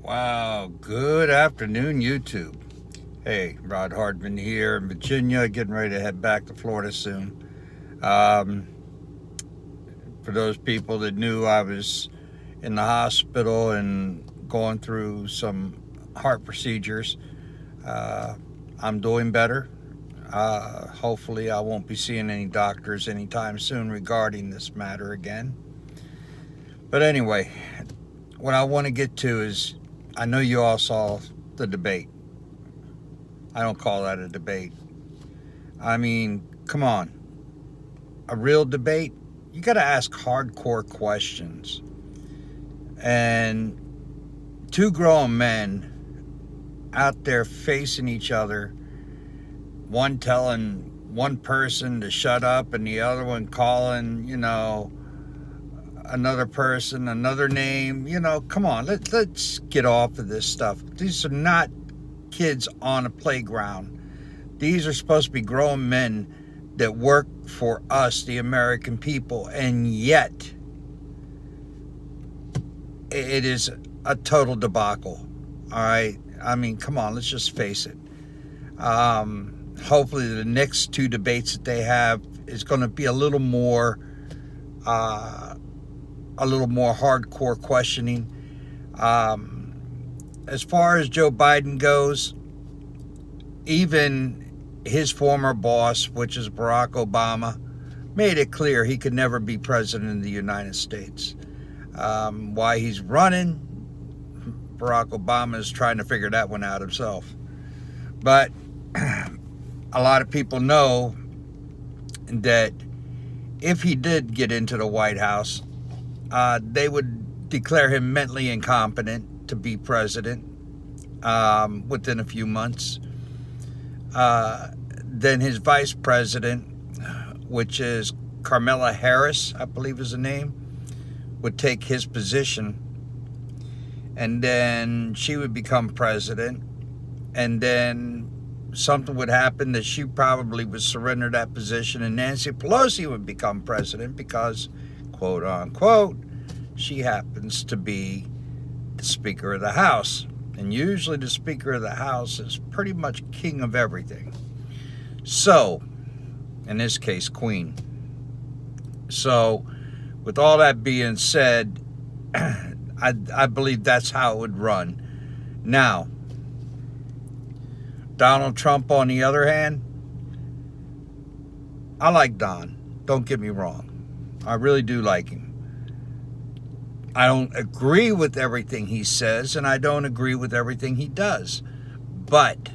Wow, good afternoon, YouTube. Hey, Rod Hardman here in Virginia, getting ready to head back to Florida soon. Um, for those people that knew, I was in the hospital and going through some heart procedures. Uh, I'm doing better. Hopefully, I won't be seeing any doctors anytime soon regarding this matter again. But anyway, what I want to get to is I know you all saw the debate. I don't call that a debate. I mean, come on. A real debate, you got to ask hardcore questions. And two grown men out there facing each other, one telling one person to shut up and the other one calling, another person, another name. Come on, let's get off of this stuff. These are not kids on a playground. These are supposed to be grown men that work for us, the American people, and yet it is a total debacle. All right, I mean, come on, let's just face it. Hopefully, the next two debates that they have is going to be a little more hardcore questioning. As far as Joe Biden goes, even his former boss, which is Barack Obama, made it clear he could never be president of the United States. Why he's running, Barack Obama is trying to figure that one out himself. But a lot of people know that if he did get into the White House, they would declare him mentally incompetent to be president within a few months. Then his vice president, which is Kamala Harris, I believe is the name, would take his position. And then she would become president. And then something would happen that she probably would surrender that position. And Nancy Pelosi would become president because, quote unquote, she happens to be the Speaker of the House. And usually the Speaker of the House is pretty much king of everything. So, in this case, queen. So, with all that being said, I believe that's how it would run. Now, Donald Trump, on the other hand, I like Don. Don't get me wrong. I really do like him. I don't agree with everything he says, and I don't agree with everything he does. But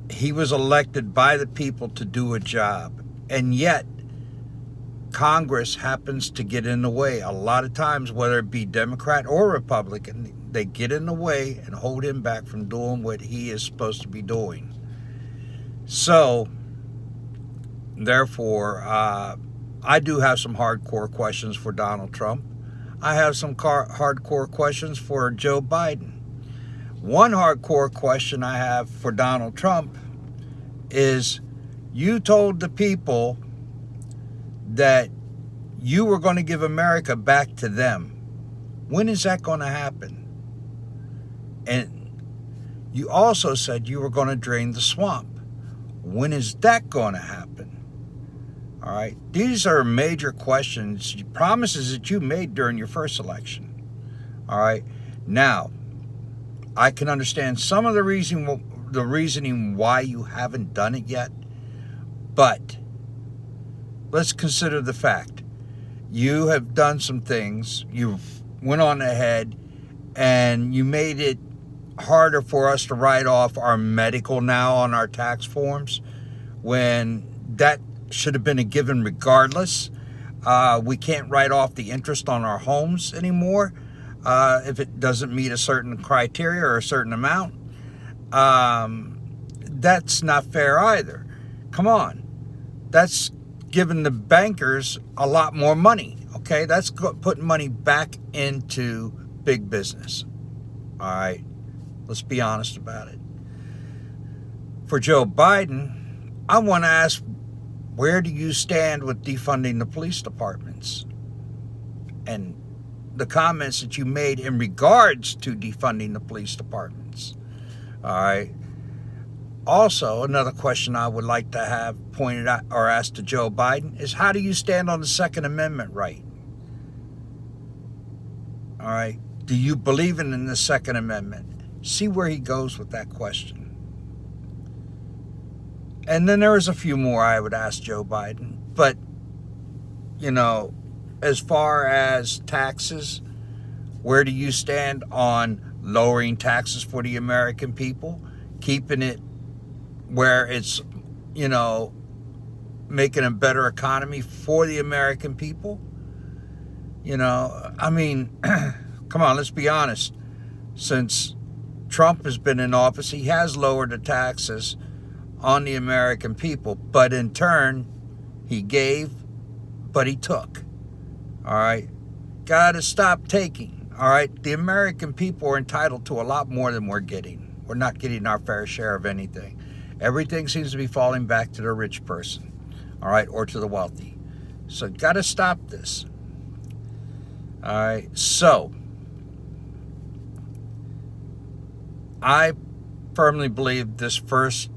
he was elected by the people to do a job. And yet, Congress happens to get in the way. A lot of times, whether it be Democrat or Republican, they get in the way and hold him back from doing what he is supposed to be doing. So, therefore, I do have some hardcore questions for Donald Trump. I have some hardcore questions for Joe Biden. One hardcore question I have for Donald Trump is, you told the people that you were going to give America back to them. When is that going to happen? And you also said you were going to drain the swamp. When is that going to happen? All right. These are major questions, promises that you made during your first election. All right. Now, I can understand some of the reasoning why you haven't done it yet, but let's consider the fact you have done some things. You went on ahead and you made it harder for us to write off our medical now on our tax forms, when that should have been a given regardless. We can't write off the interest on our homes anymore if it doesn't meet a certain criteria or a certain amount. That's not fair either. Come on. That's giving the bankers a lot more money. Okay, that's putting money back into big business. All right, let's be honest about it. For Joe Biden, I want to ask, where do you stand with defunding the police departments? And the comments that you made in regards to defunding the police departments. All right. Also, another question I would like to have pointed out or asked to Joe Biden is, how do you stand on the Second Amendment right? All right. Do you believe in the Second Amendment? See where he goes with that question. And then there is a few more I would ask Joe Biden. But, you know, as far as taxes, where do you stand on lowering taxes for the American people, keeping it where it's, you know, making a better economy for the American people? You know, I mean, come on, let's be honest. Since Trump has been in office, he has lowered the taxes on the American people, but in turn, he gave, but he took. All right? Got to stop taking. All right? The American people are entitled to a lot more than we're getting. We're not getting our fair share of anything. Everything seems to be falling back to the rich person, all right, or to the wealthy. So got to stop this. All right? So I firmly believe this first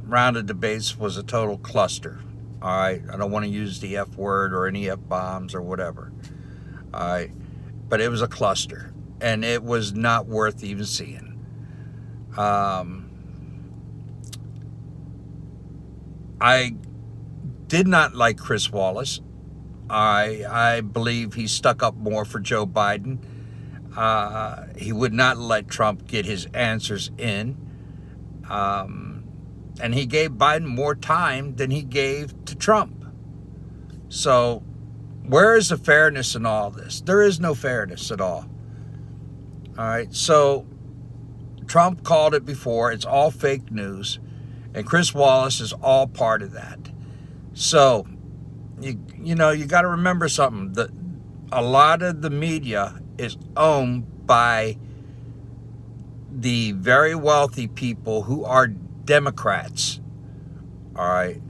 round of debates was a total cluster. All right, I don't want to use the F word or any F bombs or whatever. All right, but it was a cluster, and it was not worth even seeing. I did not like Chris Wallace. I believe he stuck up more for Joe Biden. He would not let Trump get his answers in. And he gave Biden more time than he gave to Trump. So where is the fairness in all this? There is no fairness at all. All right, so Trump called it before. It's all fake news. And Chris Wallace is all part of that. So, you know, you got to remember something. A lot of the media is owned by the very wealthy people who are Democrats, all right,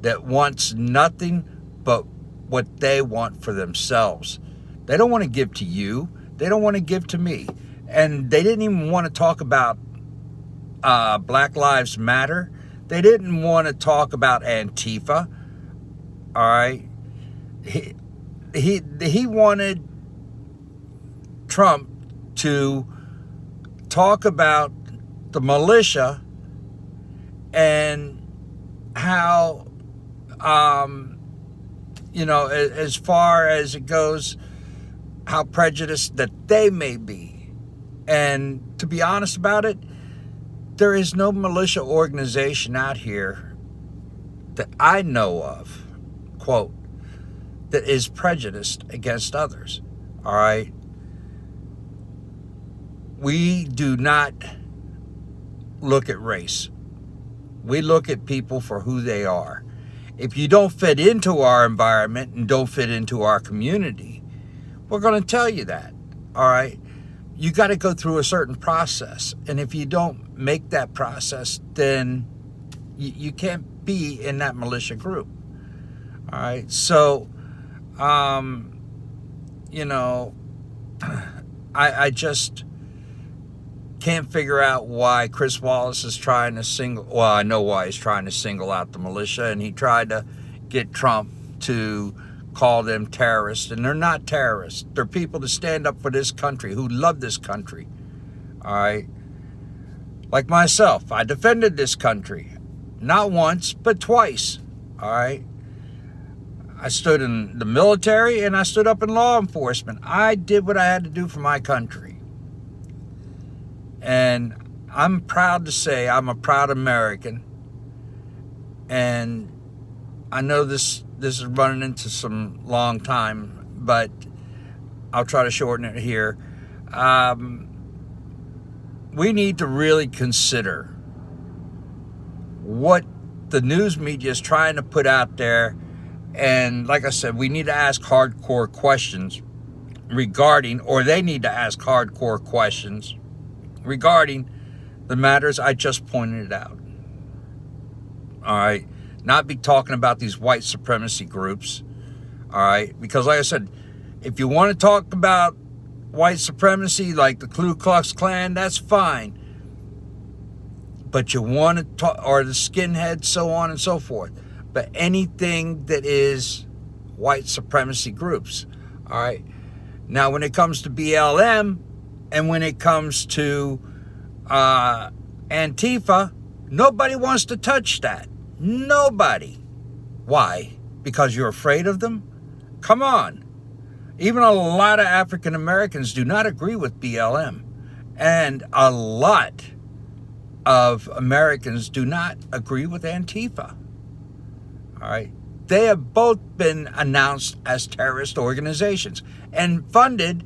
that wants nothing but what they want for themselves. They don't want to give to you. They don't want to give to me. And they didn't even want to talk about Black Lives Matter. They didn't want to talk about Antifa, all right. He wanted Trump to talk about the militia and how, you know, as far as it goes, how prejudiced that they may be. And to be honest about it, there is no militia organization out here that I know of, quote, that is prejudiced against others, all right? We do not look at race. We look at people for who they are. If you don't fit into our environment and don't fit into our community, we're going to tell you that, all right? You got to go through a certain process. And if you don't make that process, then you can't be in that militia group, all right? So, you know, I just can't figure out why Chris Wallace is trying to well, I know why he's trying to single out the militia, and he tried to get Trump to call them terrorists, and they're not terrorists. They're people that stand up for this country, who love this country, all right? Like myself, I defended this country, not once, but twice, all right? I stood in the military, and I stood up in law enforcement. I did what I had to do for my country. And I'm proud to say I'm a proud American. And I know this is running into some long time, but I'll try to shorten it here. We need to really consider what the news media is trying to put out there. And like I said, we need to ask hardcore questions regarding, or they need to ask hardcore questions regarding the matters I just pointed out. All right. Not be talking about these white supremacy groups. All right. Because like I said, if you want to talk about white supremacy like the Ku Klux Klan, that's fine. But you want to talk, or the skinheads, so on and so forth. But anything that is white supremacy groups, all right? Now, when it comes to BLM and when it comes to Antifa, nobody wants to touch that. Nobody. Why? Because you're afraid of them? Come on. Even a lot of African Americans do not agree with BLM. And a lot of Americans do not agree with Antifa. All right. They have both been announced as terrorist organizations and funded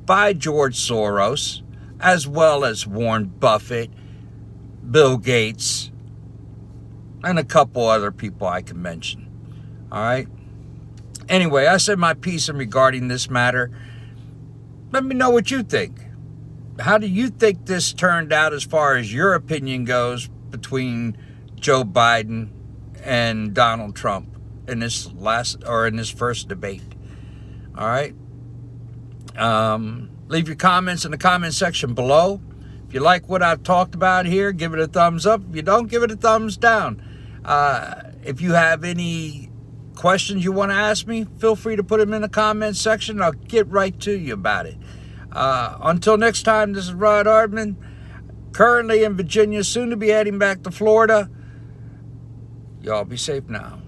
by George Soros, as well as Warren Buffett, Bill Gates, and a couple other people I can mention. All right. Anyway, I said my piece in regarding this matter. Let me know what you think. How do you think this turned out as far as your opinion goes between Joe Biden and Donald Trump in this first debate? All right. Leave your comments in the comment section below. If you like what I've talked about here, give it a thumbs up. If you don't, give it a thumbs down. If you have any questions you want to ask me, feel free to put them in the comment section. I'll get right to you about it. Until next time, this is Rod Ardman, currently in Virginia, soon to be heading back to Florida. Y'all be safe now.